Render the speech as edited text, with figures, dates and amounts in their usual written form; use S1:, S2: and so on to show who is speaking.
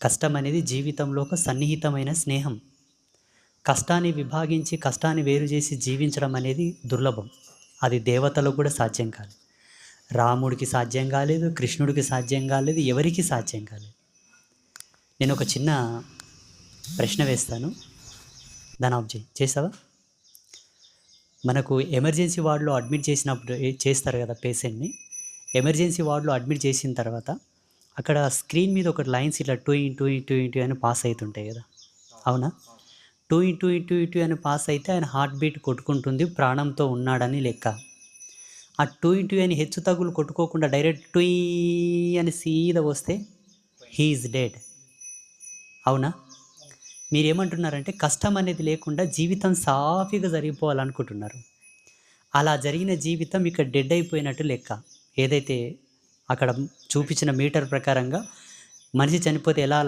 S1: కష్టం అనేది జీవితంలో ఒక సన్నిహితమైన స్నేహం. కష్టాన్ని విభాగించి, కష్టాన్ని వేరు చేసి జీవించడం అనేది దుర్లభం. అది దేవతలకు కూడా సాధ్యం కాలేదు. రాముడికి సాధ్యం కాలేదు, కృష్ణుడికి సాధ్యం కాలేదు, ఎవరికీ సాధ్యం కాలేదు. నేనొక చిన్న ప్రశ్న వేస్తాను. దాన్ని ఆఫ్ చేస్తావా? మనకు ఎమర్జెన్సీ వార్డ్‌లో అడ్మిట్ చేసినప్పుడు చేస్తారు కదా పేషెంట్‌ని. ఎమర్జెన్సీ వార్డ్‌లో అడ్మిట్ చేసిన తర్వాత అక్కడ స్క్రీన్ మీద ఒక లైన్స్ ఇట్లా టూయి టూయి టూయి టూయి అని పాస్ అయితుంటాయి కదా! అవునా? టూయి టూయి టూయి టూయి అని పాస్ అయితే ఆయన హార్ట్ బీట్ కొట్టుకుంటుంది. ప్రాణంతో ఉన్నాడని లెక్క. ఆ టూయి టూయి అని హెచ్చు తగులు కొట్టుకోకుండా డైరెక్ట్ టుయ్ అని సీదా వస్తే హి ఈజ్ డెడ్. అవునా? మీరేమంటున్నారంటే కష్టం అనేది లేకుండా జీవితం సాఫీగా జరిగిపోవాలనుకుంటున్నారు. అలా జరిగిన జీవితం ఇక్కడ డెడ్ అయిపోయినట్టు లెక్క. ఏదైతే అక్కడ చూపించిన మీటర్ ప్రకారంగా మనిషి చనిపోతే ఎలా